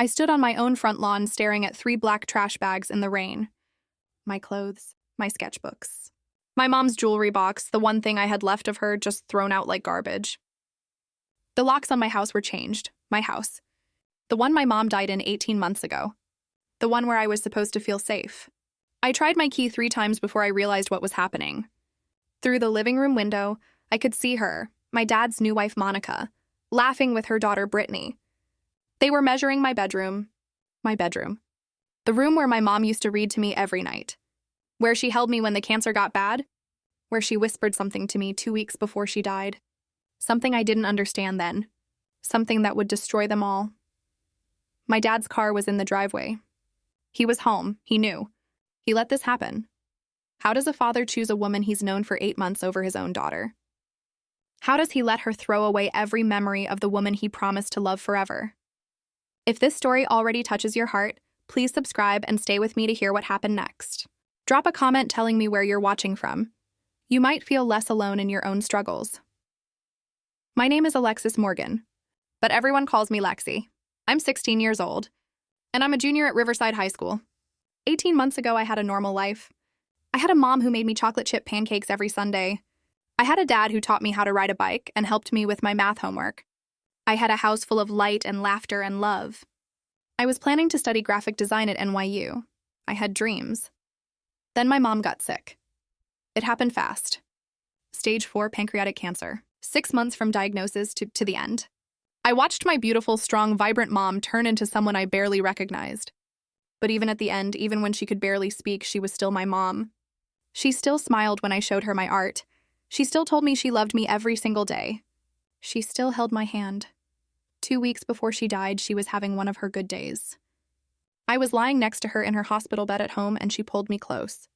I stood on my own front lawn staring at 3 black trash bags in the rain. My clothes, my sketchbooks. My mom's jewelry box, the one thing I had left of her, just thrown out like garbage. The locks on my house were changed. My house. The one my mom died in 18 months ago. The one where I was supposed to feel safe. I tried my key 3 times before I realized what was happening. Through the living room window, I could see her, my dad's new wife Monica, laughing with her daughter Brittany. They were measuring my bedroom. The room where my mom used to read to me every night. Where she held me when the cancer got bad. Where she whispered something to me 2 weeks before she died. Something I didn't understand then. Something that would destroy them all. My dad's car was in the driveway. He was home, he knew. He let this happen. How does a father choose a woman he's known for 8 months over his own daughter? How does he let her throw away every memory of the woman he promised to love forever? If this story already touches your heart, please subscribe and stay with me to hear what happened next. Drop a comment telling me where you're watching from. You might feel less alone in your own struggles. My name is Alexis Morgan, but everyone calls me Lexi. I'm 16 years old, and I'm a junior at Riverside High School. 18 months ago, I had a normal life. I had a mom who made me chocolate chip pancakes every Sunday. I had a dad who taught me how to ride a bike and helped me with my math homework. I had a house full of light and laughter and love. I was planning to study graphic design at NYU. I had dreams. Then my mom got sick. It happened fast. Stage 4 pancreatic cancer. 6 months from diagnosis to the end. I watched my beautiful, strong, vibrant mom turn into someone I barely recognized. But even at the end, even when she could barely speak, she was still my mom. She still smiled when I showed her my art. She still told me she loved me every single day. She still held my hand. 2 weeks before she died, she was having one of her good days. I was lying next to her in her hospital bed at home, and she pulled me close.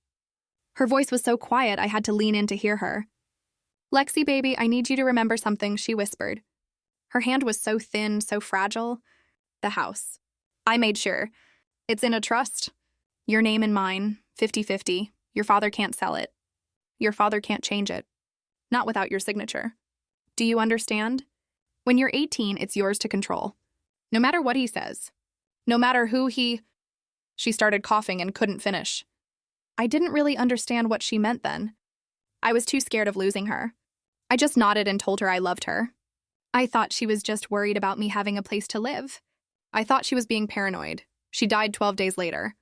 Her voice was so quiet I had to lean in to hear her. "Lexi, baby, I need you to remember something," she whispered. Her hand was so thin, so fragile. The house. I made sure. It's in a trust. Your name and mine, 50-50. Your father can't sell it. Your father can't change it. Not without your signature. Do you understand? When you're 18, it's yours to control. No matter what he says. No matter who he... She started coughing and couldn't finish. I didn't really understand what she meant then. I was too scared of losing her. I just nodded and told her I loved her. I thought she was just worried about me having a place to live. I thought she was being paranoid. She died 12 days later.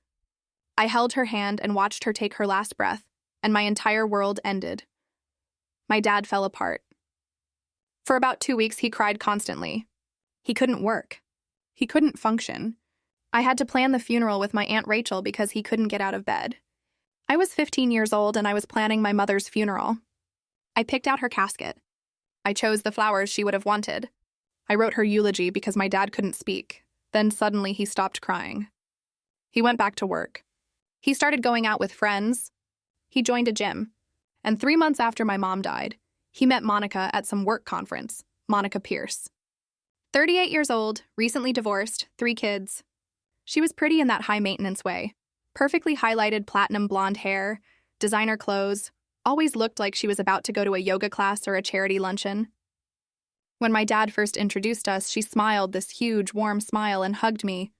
I held her hand and watched her take her last breath, and my entire world ended. My dad fell apart. For about 2 weeks, he cried constantly. He couldn't work. He couldn't function. I had to plan the funeral with my Aunt Rachel because he couldn't get out of bed. I was 15 years old and I was planning my mother's funeral. I picked out her casket. I chose the flowers she would have wanted. I wrote her eulogy because my dad couldn't speak. Then suddenly he stopped crying. He went back to work. He started going out with friends. He joined a gym. And 3 months after my mom died, he met Monica at some work conference, Monica Pierce. 38 years old, recently divorced, 3 kids. She was pretty in that high-maintenance way. Perfectly highlighted platinum blonde hair, designer clothes, always looked like she was about to go to a yoga class or a charity luncheon. When my dad first introduced us, she smiled this huge, warm smile and hugged me.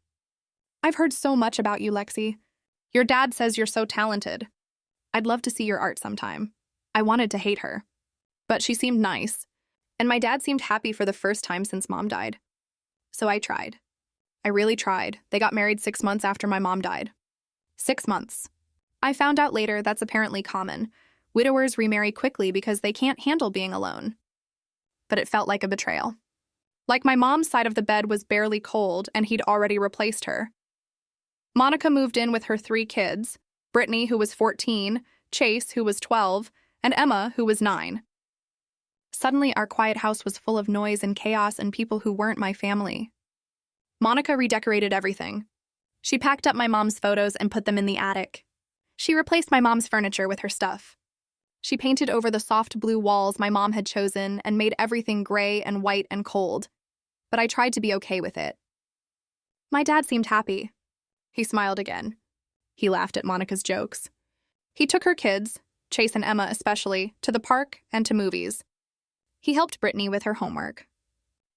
"I've heard so much about you, Lexi. Your dad says you're so talented. I'd love to see your art sometime." I wanted to hate her. But she seemed nice, and my dad seemed happy for the first time since Mom died. So I tried. I really tried. They got married 6 months after my mom died. 6 months. I found out later that's apparently common. Widowers remarry quickly because they can't handle being alone. But it felt like a betrayal. Like my mom's side of the bed was barely cold and he'd already replaced her. Monica moved in with her 3 kids, Brittany, who was 14, Chase, who was 12, and Emma, who was 9. Suddenly, our quiet house was full of noise and chaos and people who weren't my family. Monica redecorated everything. She packed up my mom's photos and put them in the attic. She replaced my mom's furniture with her stuff. She painted over the soft blue walls my mom had chosen and made everything gray and white and cold. But I tried to be okay with it. My dad seemed happy. He smiled again. He laughed at Monica's jokes. He took her kids, Chase and Emma especially, to the park and to movies. He helped Brittany with her homework.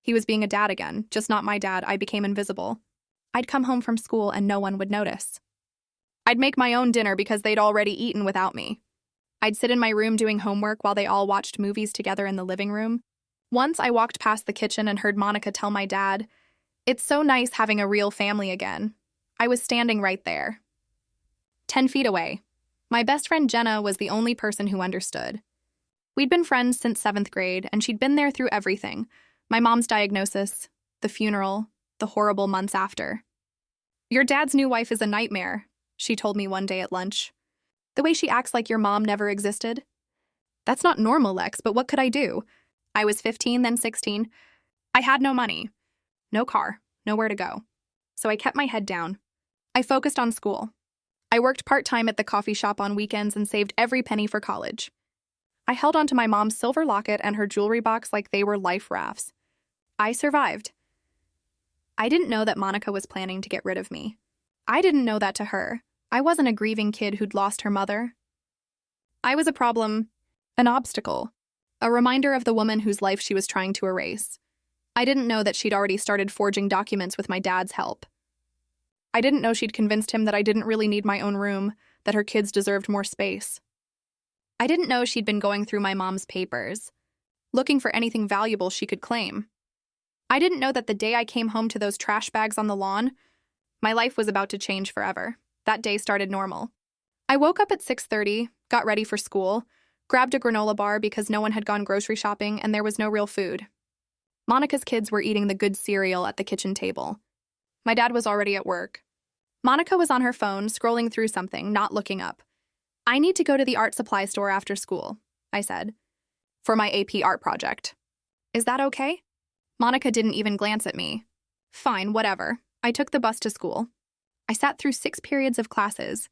He was being a dad again, just not my dad. I became invisible. I'd come home from school and no one would notice. I'd make my own dinner because they'd already eaten without me. I'd sit in my room doing homework while they all watched movies together in the living room. Once I walked past the kitchen and heard Monica tell my dad, "It's so nice having a real family again." I was standing right there. 10 feet away. My best friend Jenna was the only person who understood. We'd been friends since 7th grade, and she'd been there through everything. My mom's diagnosis, the funeral, the horrible months after. "Your dad's new wife is a nightmare," she told me one day at lunch. "The way she acts like your mom never existed." That's not normal, Lex, but what could I do? I was 15, then 16. I had no money, no car, nowhere to go. So I kept my head down. I focused on school. I worked part-time at the coffee shop on weekends and saved every penny for college. I held onto my mom's silver locket and her jewelry box like they were life rafts. I survived. I didn't know that Monica was planning to get rid of me. I didn't know that to her. I wasn't a grieving kid who'd lost her mother. I was a problem, an obstacle, a reminder of the woman whose life she was trying to erase. I didn't know that she'd already started forging documents with my dad's help. I didn't know she'd convinced him that I didn't really need my own room, that her kids deserved more space. I didn't know she'd been going through my mom's papers, looking for anything valuable she could claim. I didn't know that the day I came home to those trash bags on the lawn, my life was about to change forever. That day started normal. I woke up at 6:30, got ready for school, grabbed a granola bar because no one had gone grocery shopping and there was no real food. Monica's kids were eating the good cereal at the kitchen table. My dad was already at work. Monica was on her phone, scrolling through something, not looking up. "I need to go to the art supply store after school," I said, "for my AP art project. Is that okay?" Monica didn't even glance at me. Fine, whatever. I took the bus to school. I sat through 6 periods of classes.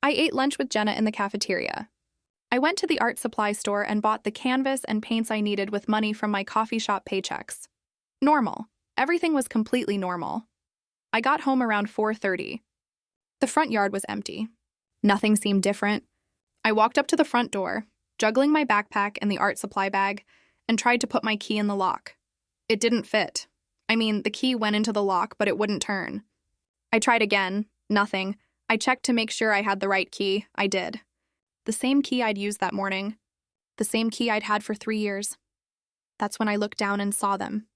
I ate lunch with Jenna in the cafeteria. I went to the art supply store and bought the canvas and paints I needed with money from my coffee shop paychecks. Normal. Everything was completely normal. I got home around 4:30. The front yard was empty. Nothing seemed different. I walked up to the front door, juggling my backpack and the art supply bag, and tried to put my key in the lock. It didn't fit. I mean, the key went into the lock, but it wouldn't turn. I tried again. Nothing. I checked to make sure I had the right key. I did. The same key I'd used that morning. The same key I'd had for 3 years. That's when I looked down and saw them.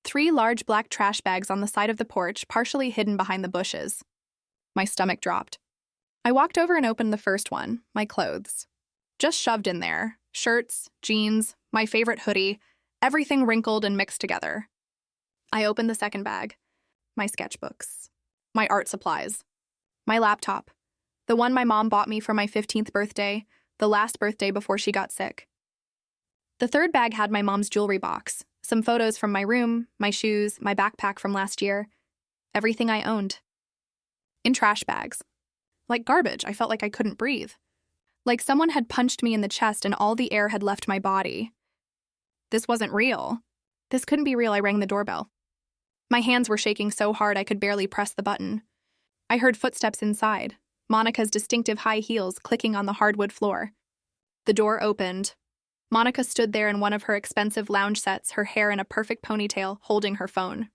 3 large black trash bags on the side of the porch, partially hidden behind the bushes. My stomach dropped. I walked over and opened the first one, my clothes. Just shoved in there. Shirts, jeans, my favorite hoodie, everything wrinkled and mixed together. I opened the second bag. My sketchbooks. My art supplies. My laptop. The one my mom bought me for my 15th birthday, the last birthday before she got sick. The third bag had my mom's jewelry box, some photos from my room, my shoes, my backpack from last year. Everything I owned. In trash bags. Like garbage, I felt like I couldn't breathe. Like someone had punched me in the chest and all the air had left my body. This wasn't real. This couldn't be real. I rang the doorbell. My hands were shaking so hard I could barely press the button. I heard footsteps inside, Monica's distinctive high heels clicking on the hardwood floor. The door opened. Monica stood there in one of her expensive lounge sets, her hair in a perfect ponytail, holding her phone.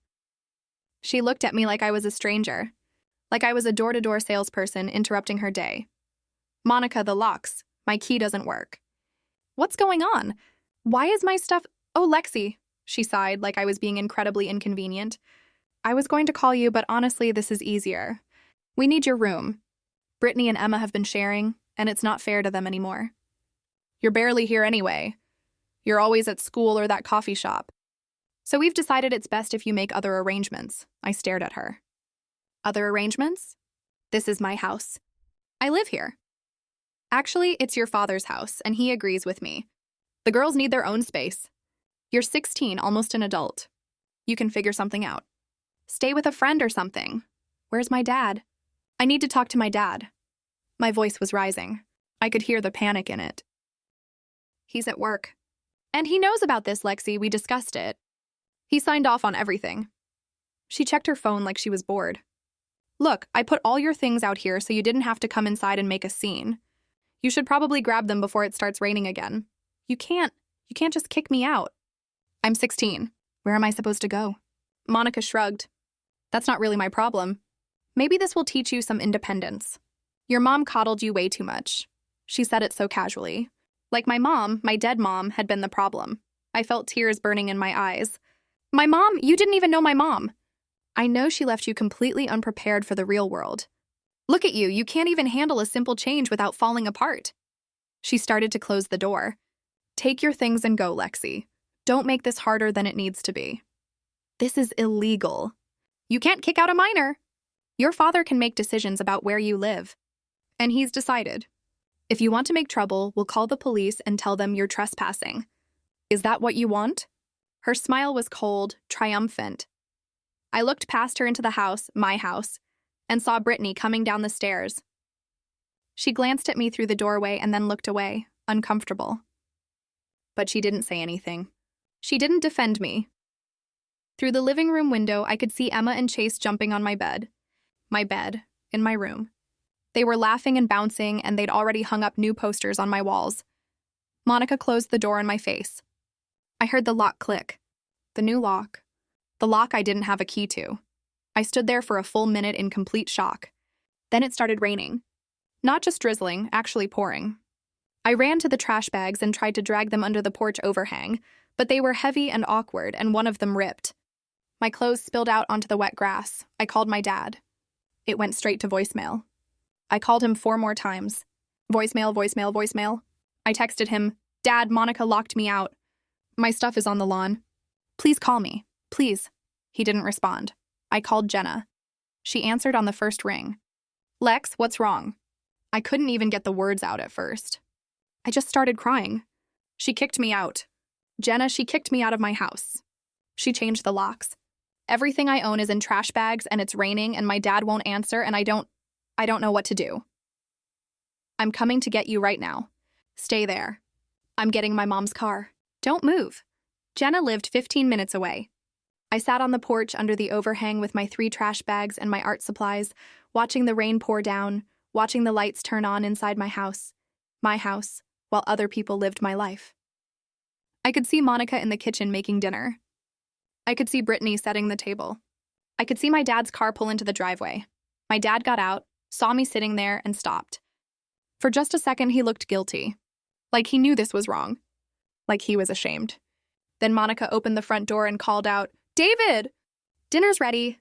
She looked at me like I was a stranger, like I was a door-to-door salesperson interrupting her day. "Monica, the locks. My key doesn't work." "What's going on? Why is my stuff—" "Oh, Lexi," she sighed like I was being incredibly inconvenient. "I was going to call you, but honestly, this is easier. We need your room. Brittany and Emma have been sharing, and it's not fair to them anymore. You're barely here anyway. You're always at school or that coffee shop. So we've decided it's best if you make other arrangements." I stared at her. "Other arrangements? This is my house. I live here. Actually, it's your father's house, and he agrees with me. The girls need their own space. You're 16, almost an adult. You can figure something out. Stay with a friend or something. Where's my dad? I need to talk to my dad." My voice was rising. I could hear the panic in it. "He's at work. And he knows about this, Lexi. We discussed it. He signed off on everything." She checked her phone like she was bored. "Look, I put all your things out here so you didn't have to come inside and make a scene. You should probably grab them before it starts raining again. You can't just kick me out. I'm 16. Where am I supposed to go?" Monica shrugged. That's not really my problem. Maybe this will teach you some independence. Your mom coddled you way too much. She said it so casually. Like my mom, my dead mom, had been the problem. I felt tears burning in my eyes. My mom? You didn't even know my mom. I know she left you completely unprepared for the real world. Look at you, you can't even handle a simple change without falling apart. She started to close the door. Take your things and go, Lexi. Don't make this harder than it needs to be. This is illegal. You can't kick out a minor. Your father can make decisions about where you live. And he's decided. If you want to make trouble, we'll call the police and tell them you're trespassing. Is that what you want? Her smile was cold, triumphant. I looked past her into the house, my house, and saw Brittany coming down the stairs. She glanced at me through the doorway and then looked away, uncomfortable. But she didn't say anything. She didn't defend me. Through the living room window, I could see Emma and Chase jumping on my bed. My bed, in my room. They were laughing and bouncing, and they'd already hung up new posters on my walls. Monica closed the door in my face. I heard the lock click. The new lock. The lock I didn't have a key to. I stood there for a full minute in complete shock. Then it started raining. Not just drizzling, actually pouring. I ran to the trash bags and tried to drag them under the porch overhang, but they were heavy and awkward, and one of them ripped. My clothes spilled out onto the wet grass. I called my dad. It went straight to voicemail. I called him 4 more times. Voicemail, voicemail, voicemail. I texted him, Dad, Monica locked me out. My stuff is on the lawn. Please call me. Please. He didn't respond. I called Jenna. She answered on the first ring. Lex, what's wrong? I couldn't even get the words out at first. I just started crying. She kicked me out. Jenna, she kicked me out of my house. She changed the locks. Everything I own is in trash bags, and it's raining, and my dad won't answer, and I don't know what to do. I'm coming to get you right now. Stay there. I'm getting my mom's car. Don't move. Jenna lived 15 minutes away. I sat on the porch under the overhang with my 3 trash bags and my art supplies, watching the rain pour down, watching the lights turn on inside my house, while other people lived my life. I could see Monica in the kitchen making dinner. I could see Brittany setting the table. I could see my dad's car pull into the driveway. My dad got out, saw me sitting there, and stopped. For just a second, he looked guilty. Like he knew this was wrong. Like he was ashamed. Then Monica opened the front door and called out, David! Dinner's ready.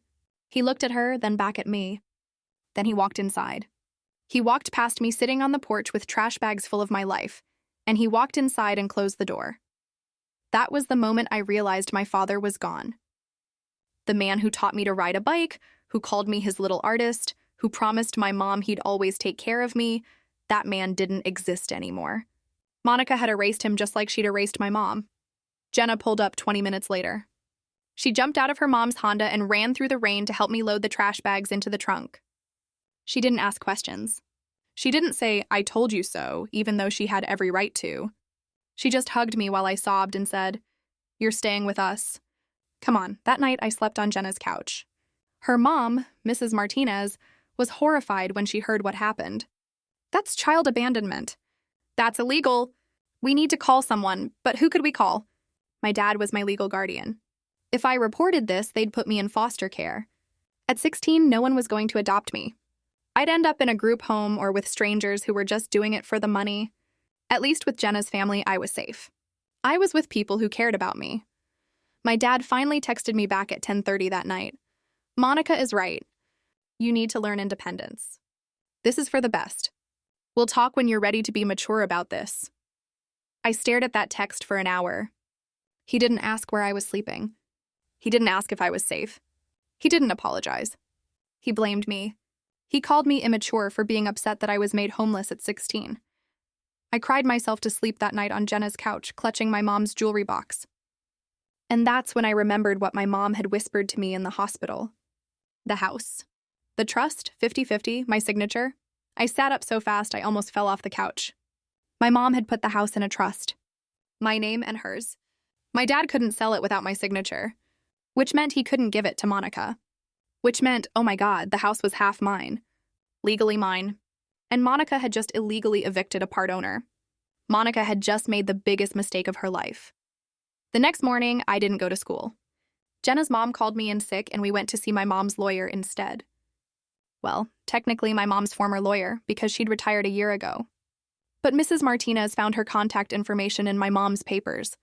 He looked at her, then back at me. Then he walked inside. He walked past me sitting on the porch with trash bags full of my life, and he walked inside and closed the door. That was the moment I realized my father was gone. The man who taught me to ride a bike, who called me his little artist, who promised my mom he'd always take care of me, that man didn't exist anymore. Monica had erased him just like she'd erased my mom. Jenna pulled up 20 minutes later. She jumped out of her mom's Honda and ran through the rain to help me load the trash bags into the trunk. She didn't ask questions. She didn't say, I told you so, even though she had every right to. She just hugged me while I sobbed and said, You're staying with us. Come on, that night I slept on Jenna's couch. Her mom, Mrs. Martinez, was horrified when she heard what happened. That's child abandonment. That's illegal. We need to call someone, but who could we call? My dad was my legal guardian. If I reported this, they'd put me in foster care. At 16, no one was going to adopt me. I'd end up in a group home or with strangers who were just doing it for the money. At least with Jenna's family, I was safe. I was with people who cared about me. My dad finally texted me back at 10:30 that night. Monica is right. You need to learn independence. This is for the best. We'll talk when you're ready to be mature about this. I stared at that text for an hour. He didn't ask where I was sleeping. He didn't ask if I was safe. He didn't apologize. He blamed me. He called me immature for being upset that I was made homeless at 16. I cried myself to sleep that night on Jenna's couch, clutching my mom's jewelry box. And that's when I remembered what my mom had whispered to me in the hospital. The house. The trust, 50-50, my signature. I sat up so fast I almost fell off the couch. My mom had put the house in a trust. My name and hers. My dad couldn't sell it without my signature, which meant he couldn't give it to Monica. Which meant, oh my God, the house was half mine. Legally mine. And Monica had just illegally evicted a part owner. Monica had just made the biggest mistake of her life. The next morning, I didn't go to school. Jenna's mom called me in sick and we went to see my mom's lawyer instead. Well, technically my mom's former lawyer because she'd retired a year ago. But Mrs. Martinez found her contact information in my mom's papers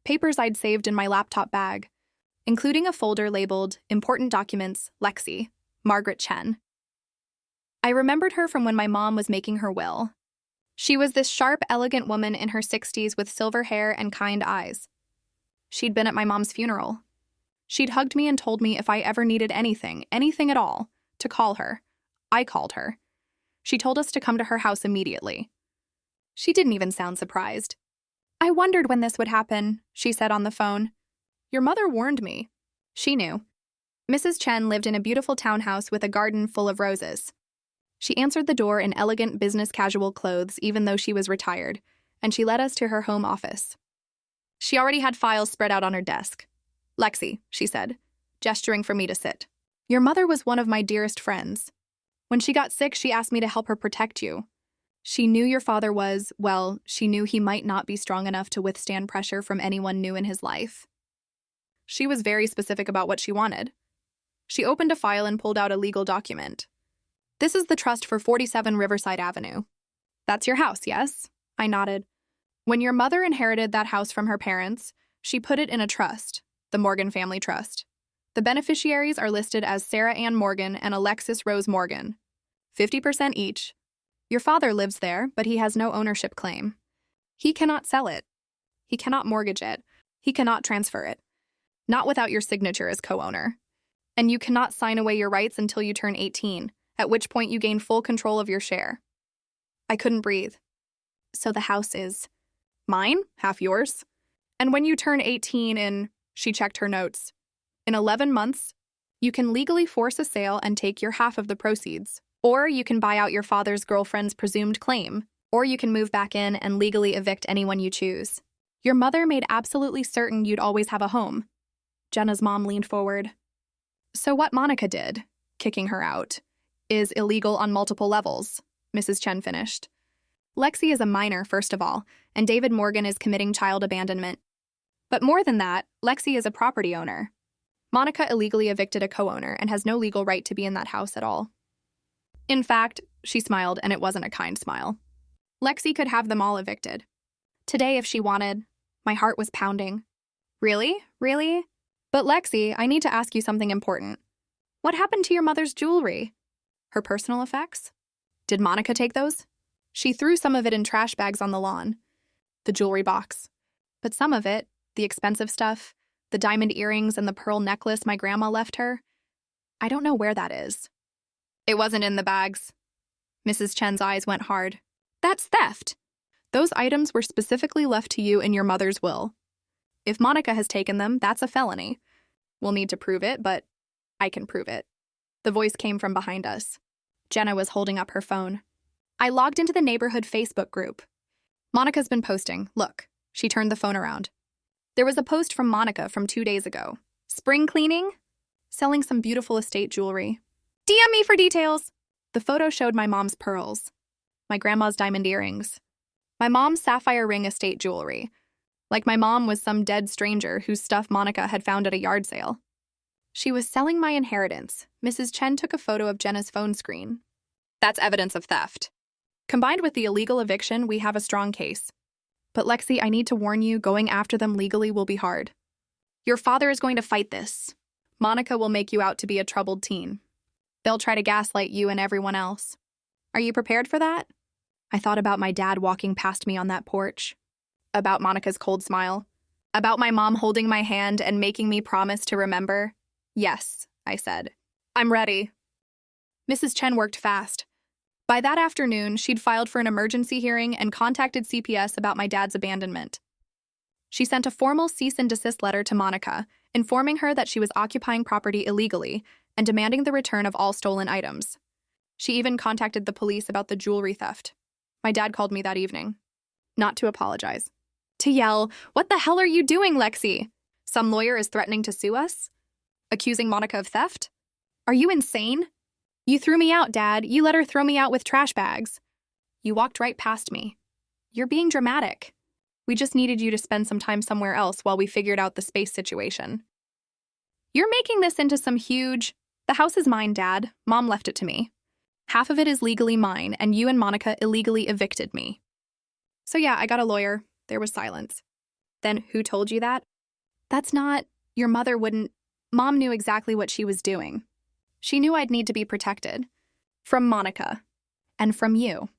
I'd saved in my laptop bag, including a folder labeled Important Documents, Lexi, Margaret Chen. I remembered her from when my mom was making her will. She was this sharp, elegant woman in her 60s with silver hair and kind eyes. She'd been at my mom's funeral. She'd hugged me and told me if I ever needed anything at all, to call her. I called her. She told us to come to her house immediately. She didn't even sound surprised. I wondered when this would happen, she said on the phone. Your mother warned me. She knew. Mrs. Chen lived in a beautiful townhouse with a garden full of roses. She answered the door in elegant business casual clothes even though she was retired, and she led us to her home office. She already had files spread out on her desk. Lexi, she said, gesturing for me to sit. Your mother was one of my dearest friends. When she got sick, she asked me to help her protect you. She knew your father was, well, she knew he might not be strong enough to withstand pressure from anyone new in his life. She was very specific about what she wanted. She opened a file and pulled out a legal document. This is the trust for 47 Riverside Avenue. That's your house, yes? I nodded. When your mother inherited that house from her parents, she put it in a trust, the Morgan Family Trust. The beneficiaries are listed as Sarah Ann Morgan and Alexis Rose Morgan, 50% each. Your father lives there, but he has no ownership claim. He cannot sell it. He cannot mortgage it. He cannot transfer it. Not without your signature as co-owner. And you cannot sign away your rights until you turn 18, at which point you gain full control of your share. I couldn't breathe. So the house is mine, half yours. And when you turn 18 she checked her notes, in 11 months, you can legally force a sale and take your half of the proceeds. Or you can buy out your father's girlfriend's presumed claim. Or you can move back in and legally evict anyone you choose. Your mother made absolutely certain you'd always have a home. Jenna's mom leaned forward. So what Monica did, kicking her out, is illegal on multiple levels, Mrs. Chen finished. Lexi is a minor, first of all, and David Morgan is committing child abandonment. But more than that, Lexi is a property owner. Monica illegally evicted a co-owner and has no legal right to be in that house at all. In fact, she smiled, and it wasn't a kind smile. Lexi could have them all evicted. Today, if she wanted. My heart was pounding. Really? Really? But Lexi, I need to ask you something important. What happened to your mother's jewelry? Her personal effects? Did Monica take those? She threw some of it in trash bags on the lawn. The jewelry box. But some of it, the expensive stuff, the diamond earrings and the pearl necklace my grandma left her, I don't know where that is. It wasn't in the bags. Mrs. Chen's eyes went hard. That's theft. Those items were specifically left to you in your mother's will. If Monica has taken them, that's a felony. We'll need to prove it, but I can prove it. The voice came from behind us. Jenna was holding up her phone. I logged into the neighborhood Facebook group. Monica's been posting. Look, she turned the phone around. There was a post from Monica from 2 days ago. Spring cleaning? Selling some beautiful estate jewelry. DM me for details. The photo showed my mom's pearls, my grandma's diamond earrings, my mom's sapphire ring estate jewelry, like my mom was some dead stranger whose stuff Monica had found at a yard sale. She was selling my inheritance. Mrs. Chen took a photo of Jenna's phone screen. That's evidence of theft. Combined with the illegal eviction, we have a strong case. But Lexi, I need to warn you, going after them legally will be hard. Your father is going to fight this. Monica will make you out to be a troubled teen. They'll try to gaslight you and everyone else. Are you prepared for that? I thought about my dad walking past me on that porch, about Monica's cold smile, about my mom holding my hand and making me promise to remember. Yes, I said. I'm ready. Mrs. Chen worked fast. By that afternoon, she'd filed for an emergency hearing and contacted CPS about my dad's abandonment. She sent a formal cease and desist letter to Monica, informing her that she was occupying property illegally and demanding the return of all stolen items. She even contacted the police about the jewelry theft. My dad called me that evening. Not to apologize. To yell, "What the hell are you doing, Lexi? Some lawyer is threatening to sue us? Accusing Monica of theft? Are you insane? You threw me out, Dad. You let her throw me out with trash bags. You walked right past me. You're being dramatic. We just needed you to spend some time somewhere else while we figured out the space situation." You're making this into some huge, the house is mine, Dad. Mom left it to me. Half of it is legally mine, and you and Monica illegally evicted me. So yeah, I got a lawyer. There was silence. Then who told you that? That's not, your mother wouldn't. Mom knew exactly what she was doing. She knew I'd need to be protected. From Monica. And from you.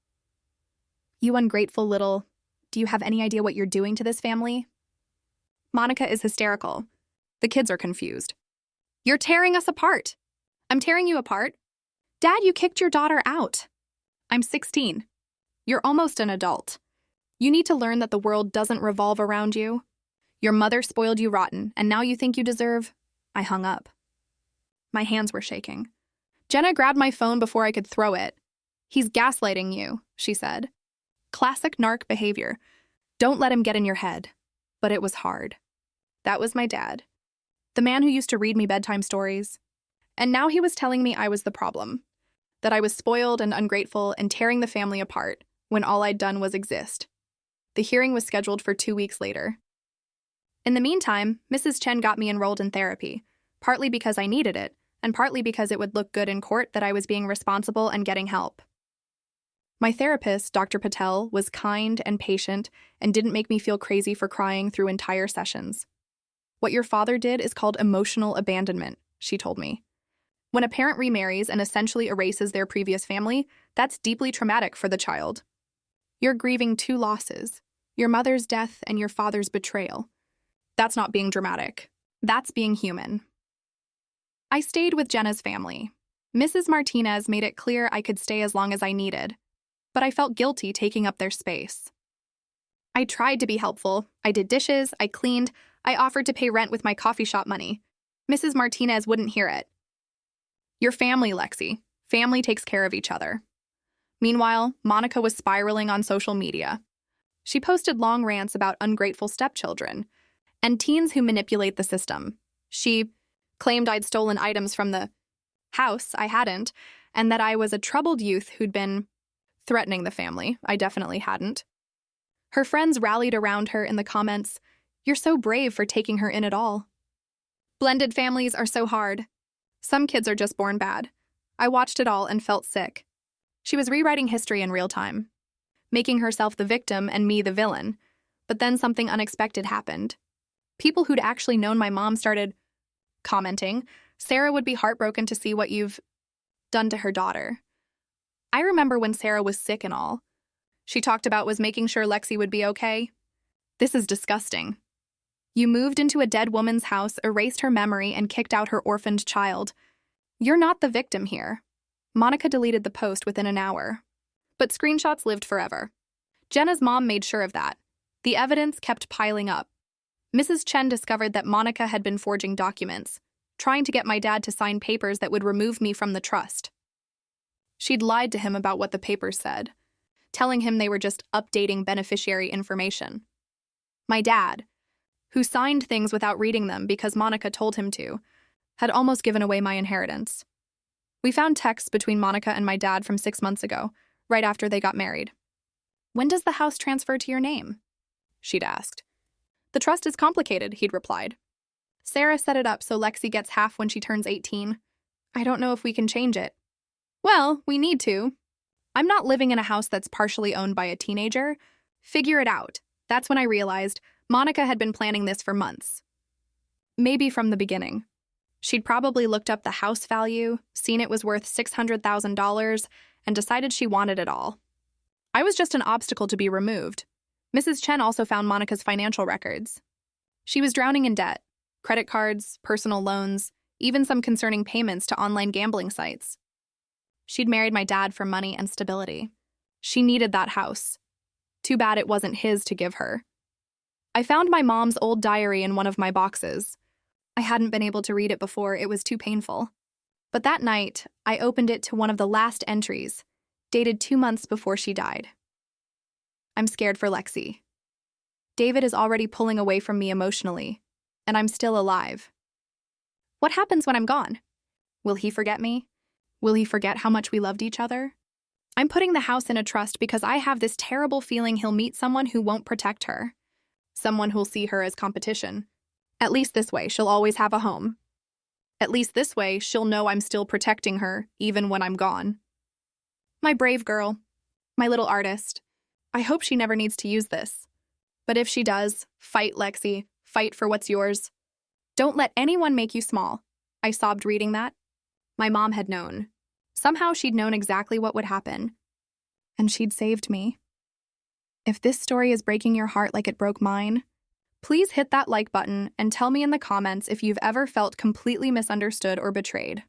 You ungrateful little, do you have any idea what you're doing to this family? Monica is hysterical. The kids are confused. You're tearing us apart. I'm tearing you apart? Dad, you kicked your daughter out. I'm 16. You're almost an adult. You need to learn that the world doesn't revolve around you. Your mother spoiled you rotten, and now you think you deserve... I hung up. My hands were shaking. Jenna grabbed my phone before I could throw it. He's gaslighting you, she said. Classic narc behavior. Don't let him get in your head. But it was hard. That was my dad. The man who used to read me bedtime stories. And now he was telling me I was the problem. That I was spoiled and ungrateful and tearing the family apart when all I'd done was exist. The hearing was scheduled for 2 weeks later. In the meantime, Mrs. Chen got me enrolled in therapy, partly because I needed it, and partly because it would look good in court that I was being responsible and getting help. My therapist, Dr. Patel, was kind and patient and didn't make me feel crazy for crying through entire sessions. What your father did is called emotional abandonment, she told me. When a parent remarries and essentially erases their previous family, that's deeply traumatic for the child. You're grieving 2 losses, your mother's death and your father's betrayal. That's not being dramatic. That's being human. I stayed with Jenna's family. Mrs. Martinez made it clear I could stay as long as I needed, but I felt guilty taking up their space. I tried to be helpful. I did dishes, I cleaned, I offered to pay rent with my coffee shop money. Mrs. Martinez wouldn't hear it. Your family, Lexi. Family takes care of each other. Meanwhile, Monica was spiraling on social media. She posted long rants about ungrateful stepchildren and teens who manipulate the system. She claimed I'd stolen items from the house. I hadn't, and that I was a troubled youth who'd been threatening the family. I definitely hadn't. Her friends rallied around her in the comments, "You're so brave for taking her in at all." Blended families are so hard. Some kids are just born bad. I watched it all and felt sick. She was rewriting history in real time, making herself the victim and me the villain. But then something unexpected happened. People who'd actually known my mom started commenting, "Sarah would be heartbroken to see what you've done to her daughter." I remember when Sarah was sick and all. She talked about was making sure Lexi would be okay. This is disgusting. You moved into a dead woman's house, erased her memory, and kicked out her orphaned child. You're not the victim here. Monica deleted the post within an hour. But screenshots lived forever. Jenna's mom made sure of that. The evidence kept piling up. Mrs. Chen discovered that Monica had been forging documents, trying to get my dad to sign papers that would remove me from the trust. She'd lied to him about what the papers said, telling him they were just updating beneficiary information. My dad, who signed things without reading them because Monica told him to, had almost given away my inheritance. We found texts between Monica and my dad from 6 months ago, right after they got married. "When does the house transfer to your name?" she'd asked. "The trust is complicated," he'd replied. "Sarah set it up so Lexi gets half when she turns 18. I don't know if we can change it." "Well, we need to. I'm not living in a house that's partially owned by a teenager. Figure it out." That's when I realized Monica had been planning this for months. Maybe from the beginning. She'd probably looked up the house value, seen it was worth $600,000, and decided she wanted it all. I was just an obstacle to be removed. Mrs. Chen also found Monica's financial records. She was drowning in debt, credit cards, personal loans, even some concerning payments to online gambling sites. She'd married my dad for money and stability. She needed that house. Too bad it wasn't his to give her. I found my mom's old diary in one of my boxes. I hadn't been able to read it before, it was too painful. But that night, I opened it to one of the last entries, dated 2 months before she died. "I'm scared for Lexi. David is already pulling away from me emotionally, and I'm still alive. What happens when I'm gone? Will he forget me? Will he forget how much we loved each other? I'm putting the house in a trust because I have this terrible feeling he'll meet someone who won't protect her. Someone who'll see her as competition. At least this way, she'll always have a home. At least this way, she'll know I'm still protecting her, even when I'm gone. My brave girl. My little artist. I hope she never needs to use this. But if she does, fight, Lexi. Fight for what's yours. Don't let anyone make you small. I sobbed reading that. My mom had known. Somehow she'd known exactly what would happen. And she'd saved me. If this story is breaking your heart like it broke mine, please hit that like button and tell me in the comments if you've ever felt completely misunderstood or betrayed.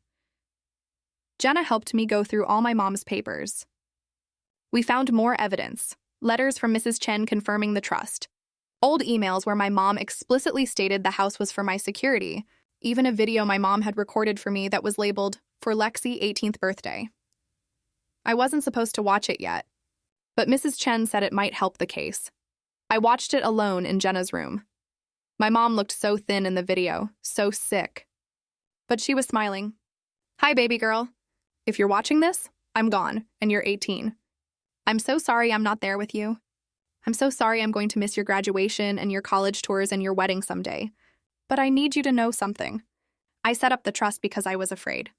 Jenna helped me go through all my mom's papers. We found more evidence, letters from Mrs. Chen confirming the trust, old emails where my mom explicitly stated the house was for my security, even a video my mom had recorded for me that was labeled, "For Lexi 18th birthday." I wasn't supposed to watch it yet, but Mrs. Chen said it might help the case. I watched it alone in Jenna's room. My mom looked so thin in the video, so sick. But she was smiling. "Hi, baby girl. If you're watching this, I'm gone, and you're 18. I'm so sorry I'm not there with you. I'm so sorry I'm going to miss your graduation and your college tours and your wedding someday. But I need you to know something. I set up the trust because I was afraid.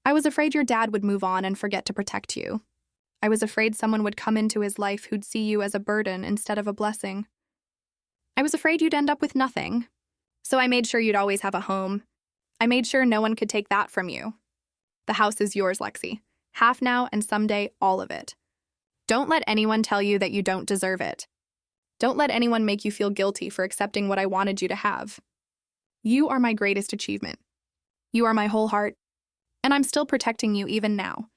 I was afraid your dad would move on and forget to protect you. I was afraid someone would come into his life who'd see you as a burden instead of a blessing. I was afraid you'd end up with nothing. So I made sure you'd always have a home. I made sure no one could take that from you. The house is yours, Lexi. Half now and someday, all of it. Don't let anyone tell you that you don't deserve it. Don't let anyone make you feel guilty for accepting what I wanted you to have. You are my greatest achievement. You are my whole heart, and I'm still protecting you even now.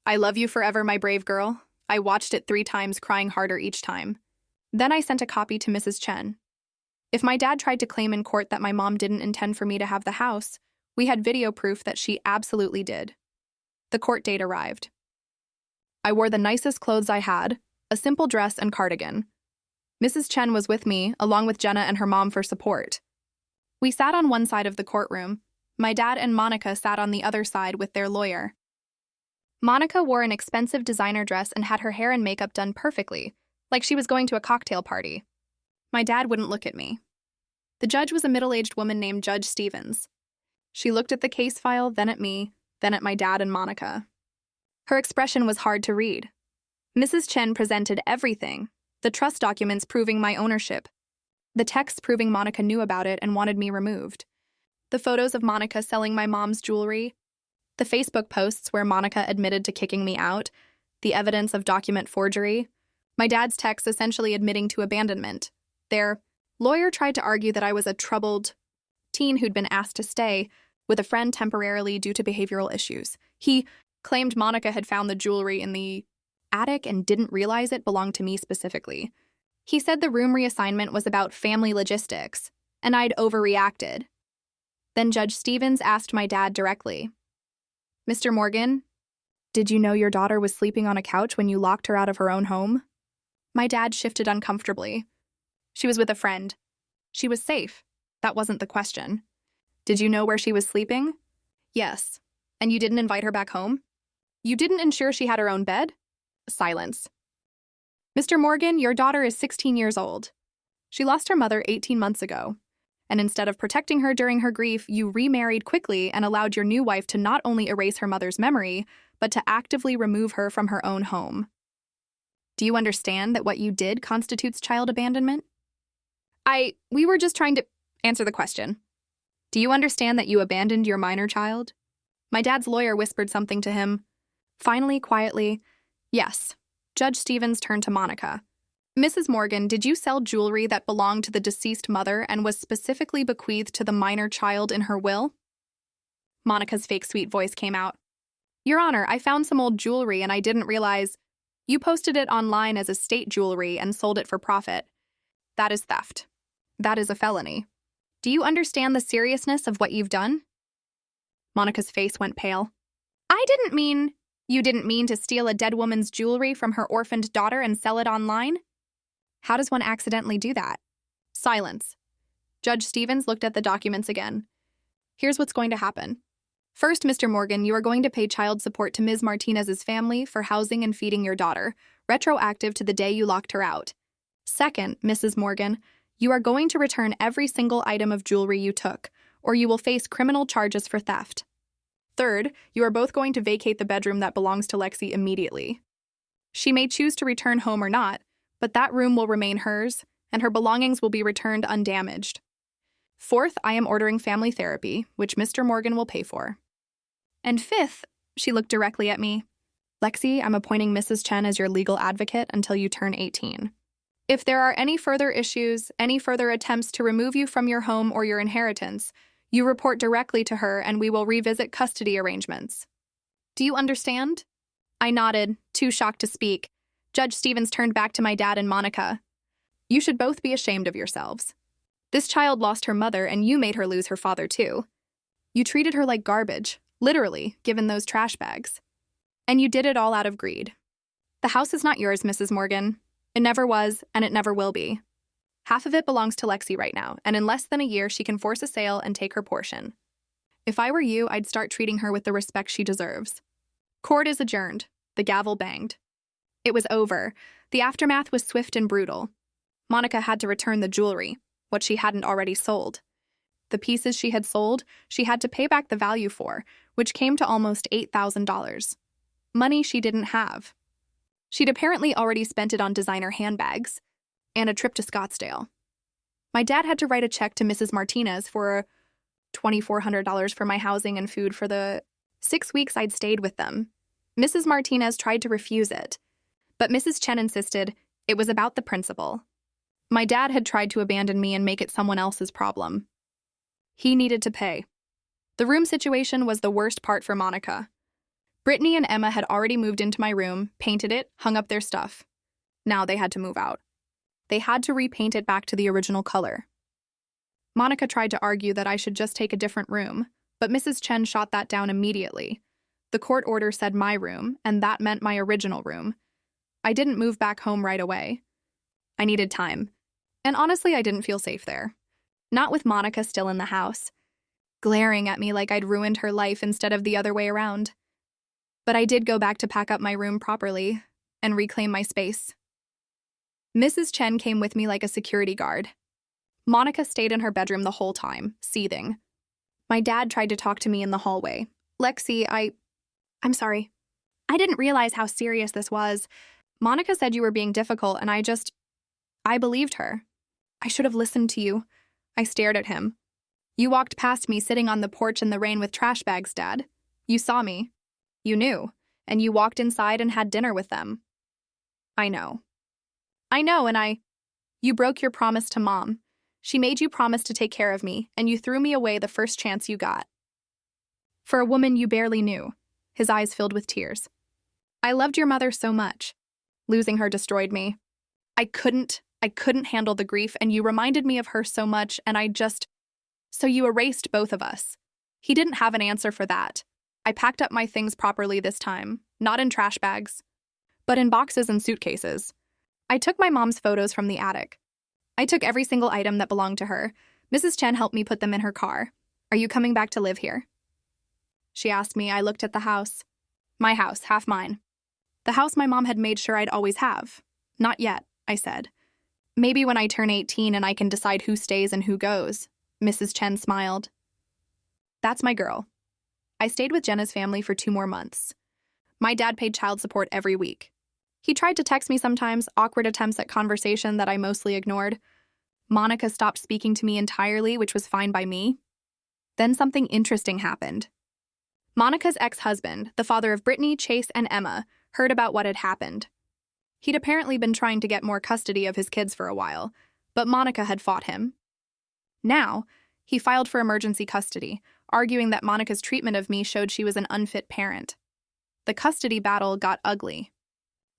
I love you forever, my brave girl." I watched it 3 times, crying harder each time. Then I sent a copy to Mrs. Chen. If my dad tried to claim in court that my mom didn't intend for me to have the house, we had video proof that she absolutely did. The court date arrived. I wore the nicest clothes I had, a simple dress and cardigan. Mrs. Chen was with me, along with Jenna and her mom for support. We sat on one side of the courtroom. My dad and Monica sat on the other side with their lawyer. Monica wore an expensive designer dress and had her hair and makeup done perfectly, like she was going to a cocktail party. My dad wouldn't look at me. The judge was a middle-aged woman named Judge Stevens. She looked at the case file, then at me, then at my dad and Monica. Her expression was hard to read. Mrs. Chen presented everything, the trust documents proving my ownership, the texts proving Monica knew about it and wanted me removed, the photos of Monica selling my mom's jewelry, the Facebook posts where Monica admitted to kicking me out, the evidence of document forgery, my dad's text essentially admitting to abandonment. Their lawyer tried to argue that I was a troubled teen who'd been asked to stay with a friend temporarily due to behavioral issues. He claimed Monica had found the jewelry in the attic and didn't realize it belonged to me specifically. He said the room reassignment was about family logistics, and I'd overreacted. Then Judge Stevens asked my dad directly, "Mr. Morgan, did you know your daughter was sleeping on a couch when you locked her out of her own home?" My dad shifted uncomfortably. "She was with a friend. She was safe. That wasn't the question. Did you know where she was sleeping?" "Yes. And you didn't invite her back home? You didn't ensure she had her own bed?" Silence. "Mr. Morgan, your daughter is 16 years old. She lost her mother 18 months ago. And instead of protecting her during her grief, you remarried quickly and allowed your new wife to not only erase her mother's memory, but to actively remove her from her own home. Do you understand that what you did constitutes child abandonment?" We were just trying to answer the question. "Do you understand that you abandoned your minor child?" My dad's lawyer whispered something to him. Finally, quietly, "Yes." Judge Stevens turned to Monica. "Mrs. Morgan, did you sell jewelry that belonged to the deceased mother and was specifically bequeathed to the minor child in her will?" Monica's fake sweet voice came out. "Your Honor, I found some old jewelry and I didn't realize you posted it online as estate jewelry and sold it for profit. That is theft. That is a felony. Do you understand the seriousness of what you've done?" Monica's face went pale. You didn't mean to steal a dead woman's jewelry from her orphaned daughter and sell it online? How does one accidentally do that?" Silence. Judge Stevens looked at the documents again. "Here's what's going to happen. First, Mr. Morgan, you are going to pay child support to Ms. Martinez's family for housing and feeding your daughter, retroactive to the day you locked her out. Second, Mrs. Morgan, you are going to return every single item of jewelry you took, or you will face criminal charges for theft. Third, you are both going to vacate the bedroom that belongs to Lexi immediately. She may choose to return home or not, but that room will remain hers, and her belongings will be returned undamaged. Fourth, I am ordering family therapy, which Mr. Morgan will pay for. And fifth, she looked directly at me. Lexi, I'm appointing Mrs. Chen as your legal advocate until you turn 18. If there are any further issues, any further attempts to remove you from your home or your inheritance, you report directly to her and we will revisit custody arrangements. Do you understand? I nodded, too shocked to speak. Judge Stevens turned back to my dad and Monica. You should both be ashamed of yourselves. This child lost her mother and you made her lose her father too. You treated her like garbage, literally, given those trash bags. And you did it all out of greed. The house is not yours, Mrs. Morgan. It never was, and it never will be. Half of it belongs to Lexi right now, and in less than a year she can force a sale and take her portion. If I were you, I'd start treating her with the respect she deserves. Court is adjourned. The gavel banged. It was over. The aftermath was swift and brutal. Monica had to return the jewelry, what she hadn't already sold. The pieces she had sold, she had to pay back the value for, which came to almost $8,000. Money she didn't have. She'd apparently already spent it on designer handbags and a trip to Scottsdale. My dad had to write a check to Mrs. Martinez for $2,400 for my housing and food for the 6 weeks I'd stayed with them. Mrs. Martinez tried to refuse it, but Mrs. Chen insisted it was about the principal. My dad had tried to abandon me and make it someone else's problem. He needed to pay. The room situation was the worst part for Monica. Brittany and Emma had already moved into my room, painted it, hung up their stuff. Now they had to move out. They had to repaint it back to the original color. Monica tried to argue that I should just take a different room, but Mrs. Chen shot that down immediately. The court order said my room, and that meant my original room. I didn't move back home right away. I needed time. And honestly, I didn't feel safe there. Not with Monica still in the house, glaring at me like I'd ruined her life instead of the other way around. But I did go back to pack up my room properly and reclaim my space. Mrs. Chen came with me like a security guard. Monica stayed in her bedroom the whole time, seething. My dad tried to talk to me in the hallway. Lexi, I'm sorry. I didn't realize how serious this was. Monica said you were being difficult, and I believed her. I should have listened to you. I stared at him. You walked past me sitting on the porch in the rain with trash bags, Dad. You saw me. You knew, and you walked inside and had dinner with them. I know, and you broke your promise to Mom. She made you promise to take care of me, and you threw me away the first chance you got. For a woman you barely knew. His eyes filled with tears. I loved your mother so much. Losing her destroyed me. I couldn't handle the grief, and you reminded me of her so much, and so you erased both of us. He didn't have an answer for that. I packed up my things properly this time, not in trash bags, but in boxes and suitcases. I took my mom's photos from the attic. I took every single item that belonged to her. Mrs. Chen helped me put them in her car. Are you coming back to live here? She asked me. I looked at the house. My house, half mine. The house my mom had made sure I'd always have. Not yet, I said. Maybe when I turn 18 and I can decide who stays and who goes. Mrs. Chen smiled. That's my girl. I stayed with Jenna's family for 2 more months. My dad paid child support every week. He tried to text me sometimes, awkward attempts at conversation that I mostly ignored. Monica stopped speaking to me entirely, which was fine by me. Then something interesting happened. Monica's ex-husband, the father of Brittany, Chase, and Emma, heard about what had happened. He'd apparently been trying to get more custody of his kids for a while, but Monica had fought him. Now, he filed for emergency custody, arguing that Monica's treatment of me showed she was an unfit parent. The custody battle got ugly.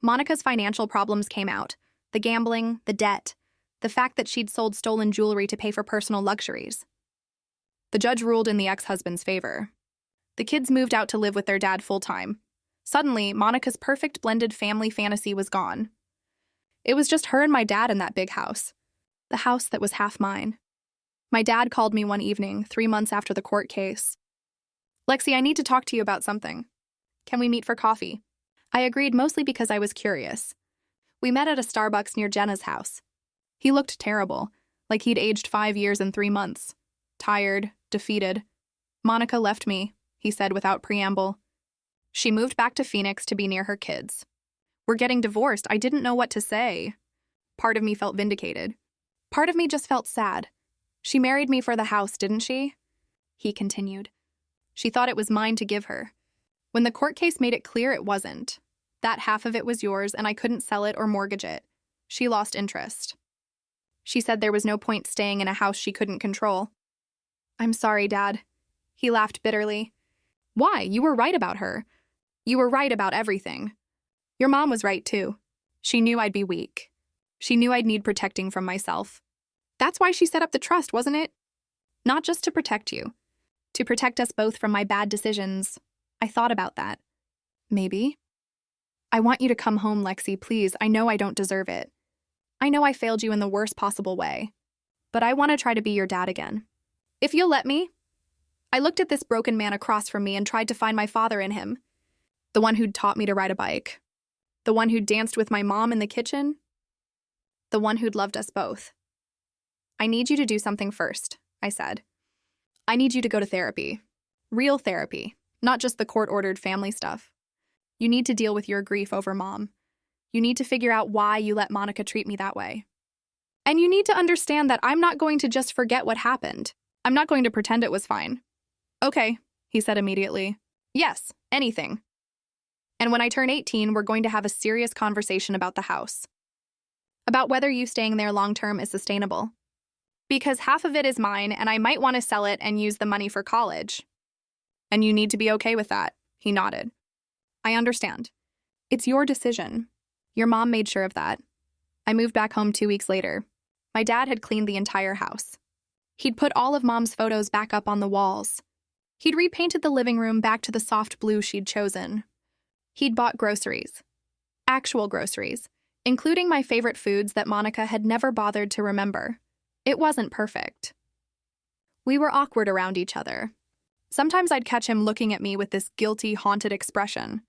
Monica's financial problems came out, the gambling, the debt, the fact that she'd sold stolen jewelry to pay for personal luxuries. The judge ruled in the ex-husband's favor. The kids moved out to live with their dad full-time. Suddenly, Monica's perfect blended family fantasy was gone. It was just her and my dad in that big house, the house that was half mine. My dad called me one evening, 3 months after the court case. Lexi, I need to talk to you about something. Can we meet for coffee? I agreed mostly because I was curious. We met at a Starbucks near Jenna's house. He looked terrible, like he'd aged 5 years and 3 months. Tired, defeated. Monica left me, he said without preamble. She moved back to Phoenix to be near her kids. We're getting divorced. I didn't know what to say. Part of me felt vindicated. Part of me just felt sad. She married me for the house, didn't she? He continued. She thought it was mine to give her. When the court case made it clear it wasn't. That half of it was yours and I couldn't sell it or mortgage it. She lost interest. She said there was no point staying in a house she couldn't control. I'm sorry, Dad. He laughed bitterly. Why? You were right about her. You were right about everything. Your mom was right, too. She knew I'd be weak. She knew I'd need protecting from myself. That's why she set up the trust, wasn't it? Not just to protect you. To protect us both from my bad decisions. I thought about that. Maybe. I want you to come home, Lexi, please. I know I don't deserve it. I know I failed you in the worst possible way. But I want to try to be your dad again. If you'll let me. I looked at this broken man across from me and tried to find my father in him. The one who'd taught me to ride a bike. The one who'd danced with my mom in the kitchen. The one who'd loved us both. I need you to do something first, I said. I need you to go to therapy. Real therapy, not just the court-ordered family stuff. You need to deal with your grief over Mom. You need to figure out why you let Monica treat me that way. And you need to understand that I'm not going to just forget what happened. I'm not going to pretend it was fine. Okay, he said immediately. Yes, anything. And when I turn 18, we're going to have a serious conversation about the house. About whether you staying there long-term is sustainable. Because half of it is mine, and I might want to sell it and use the money for college. And you need to be okay with that, he nodded. I understand. It's your decision. Your mom made sure of that. I moved back home 2 weeks later. My dad had cleaned the entire house. He'd put all of Mom's photos back up on the walls. He'd repainted the living room back to the soft blue she'd chosen. He'd bought groceries. Actual groceries, including my favorite foods that Monica had never bothered to remember. It wasn't perfect. We were awkward around each other. Sometimes I'd catch him looking at me with this guilty, haunted expression.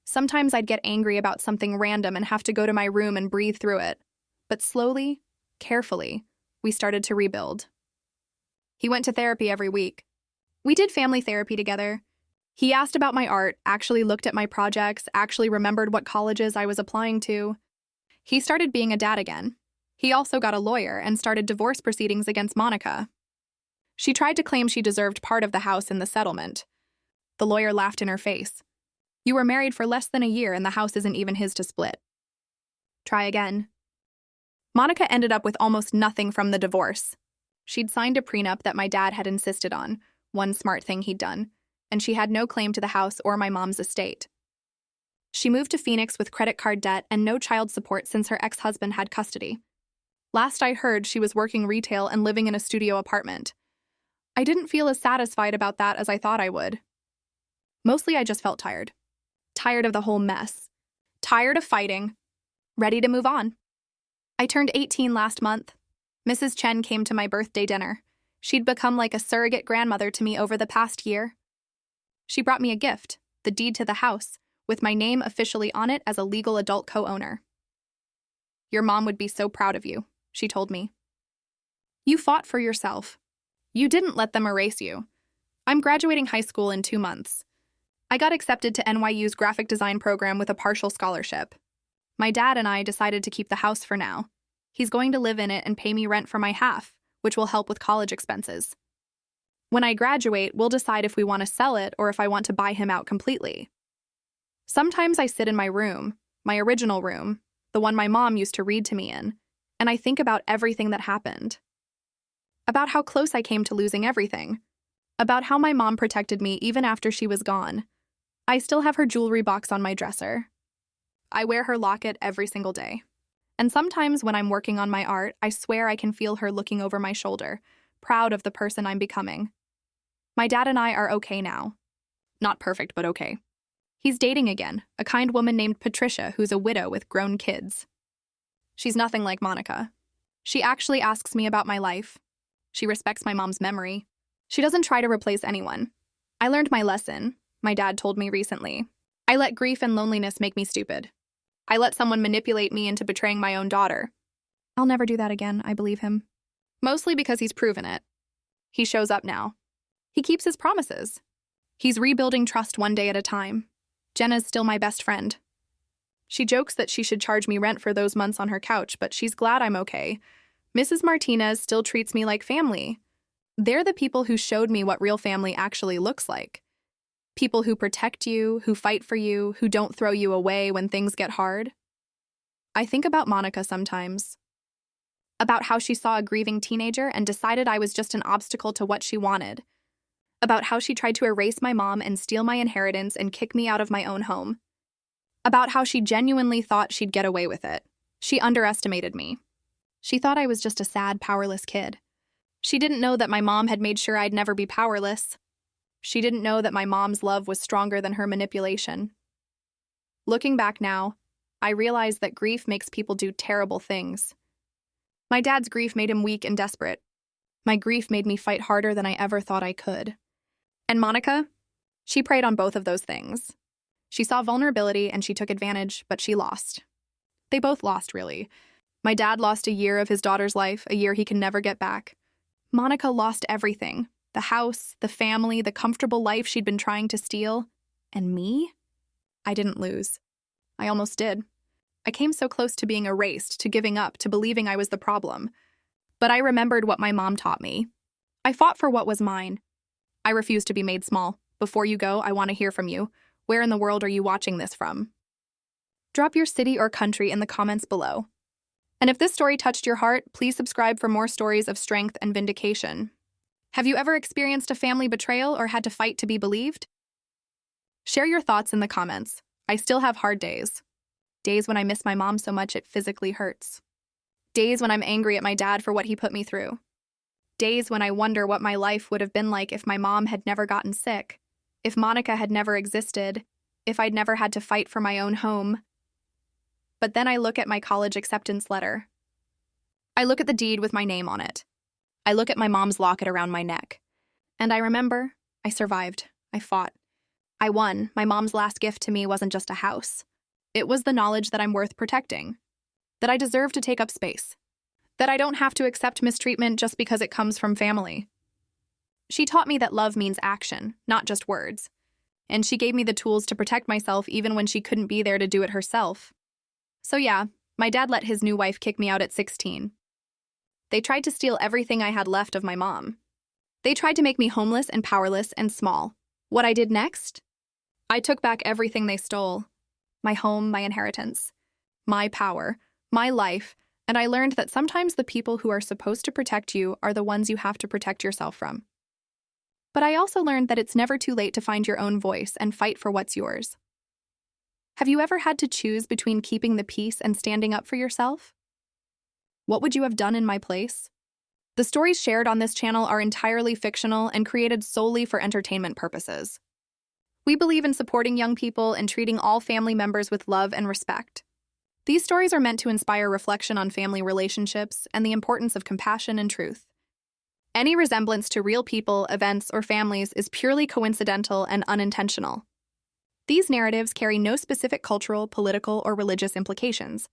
Sometimes I'd get angry about something random and have to go to my room and breathe through it. But slowly, carefully, we started to rebuild. He went to therapy every week. We did family therapy together. He asked about my art, actually looked at my projects, actually remembered what colleges I was applying to. He started being a dad again. He also got a lawyer and started divorce proceedings against Monica. She tried to claim she deserved part of the house in the settlement. The lawyer laughed in her face. You were married for less than a year and the house isn't even his to split. Try again. Monica ended up with almost nothing from the divorce. She'd signed a prenup that my dad had insisted on, one smart thing he'd done, and she had no claim to the house or my mom's estate. She moved to Phoenix with credit card debt and no child support since her ex-husband had custody. Last I heard, she was working retail and living in a studio apartment. I didn't feel as satisfied about that as I thought I would. Mostly I just felt tired. Tired of the whole mess. Tired of fighting. Ready to move on. I turned 18 last month. Mrs. Chen came to my birthday dinner. She'd become like a surrogate grandmother to me over the past year. She brought me a gift, the deed to the house, with my name officially on it as a legal adult co-owner. Your mom would be so proud of you, she told me. You fought for yourself. You didn't let them erase you. I'm graduating high school in 2 months. I got accepted to NYU's graphic design program with a partial scholarship. My dad and I decided to keep the house for now. He's going to live in it and pay me rent for my half, which will help with college expenses. When I graduate, we'll decide if we want to sell it or if I want to buy him out completely. Sometimes I sit in my room, my original room, the one my mom used to read to me in, and I think about everything that happened. About how close I came to losing everything. About how my mom protected me even after she was gone. I still have her jewelry box on my dresser. I wear her locket every single day. And sometimes when I'm working on my art, I swear I can feel her looking over my shoulder, proud of the person I'm becoming. My dad and I are okay now. Not perfect, but okay. He's dating again, a kind woman named Patricia who's a widow with grown kids. She's nothing like Monica. She actually asks me about my life. She respects my mom's memory. She doesn't try to replace anyone. I learned my lesson, my dad told me recently. I let grief and loneliness make me stupid. I let someone manipulate me into betraying my own daughter. I'll never do that again, I believe him. Mostly because he's proven it. He shows up now, He keeps his promises. He's rebuilding trust one day at a time. Jenna's still my best friend. She jokes that she should charge me rent for those months on her couch, but she's glad I'm okay. Mrs. Martinez still treats me like family. They're the people who showed me what real family actually looks like. People who protect you, who fight for you, who don't throw you away when things get hard. I think about Monica sometimes. About how she saw a grieving teenager and decided I was just an obstacle to what she wanted. About how she tried to erase my mom and steal my inheritance and kick me out of my own home. About how she genuinely thought she'd get away with it. She underestimated me. She thought I was just a sad, powerless kid. She didn't know that my mom had made sure I'd never be powerless. She didn't know that my mom's love was stronger than her manipulation. Looking back now, I realize that grief makes people do terrible things. My dad's grief made him weak and desperate. My grief made me fight harder than I ever thought I could. And Monica? She preyed on both of those things. She saw vulnerability and she took advantage, but she lost. They both lost, really. My dad lost a year of his daughter's life, a year he can never get back. Monica lost everything. The house, the family, the comfortable life she'd been trying to steal. And me? I didn't lose. I almost did. I came so close to being erased, to giving up, to believing I was the problem. But I remembered what my mom taught me. I fought for what was mine. I refused to be made small. Before you go, I want to hear from you. Where in the world are you watching this from? Drop your city or country in the comments below. And if this story touched your heart, please subscribe for more stories of strength and vindication. Have you ever experienced a family betrayal or had to fight to be believed? Share your thoughts in the comments. I still have hard days. Days when I miss my mom so much it physically hurts. Days when I'm angry at my dad for what he put me through. Days when I wonder what my life would have been like if my mom had never gotten sick, if Monica had never existed, if I'd never had to fight for my own home. But then I look at my college acceptance letter. I look at the deed with my name on it. I look at my mom's locket around my neck. And I remember, I survived. I fought. I won. My mom's last gift to me wasn't just a house. It was the knowledge that I'm worth protecting. That I deserve to take up space. That I don't have to accept mistreatment just because it comes from family. She taught me that love means action, not just words. And she gave me the tools to protect myself even when she couldn't be there to do it herself. So yeah, my dad let his new wife kick me out at 16. They tried to steal everything I had left of my mom. They tried to make me homeless and powerless and small. What I did next? I took back everything they stole. My home, my inheritance, my power, my life, and I learned that sometimes the people who are supposed to protect you are the ones you have to protect yourself from. But I also learned that it's never too late to find your own voice and fight for what's yours. Have you ever had to choose between keeping the peace and standing up for yourself? What would you have done in my place? The stories shared on this channel are entirely fictional and created solely for entertainment purposes. We believe in supporting young people and treating all family members with love and respect. These stories are meant to inspire reflection on family relationships and the importance of compassion and truth. Any resemblance to real people, events, or families is purely coincidental and unintentional. These narratives carry no specific cultural, political, or religious implications.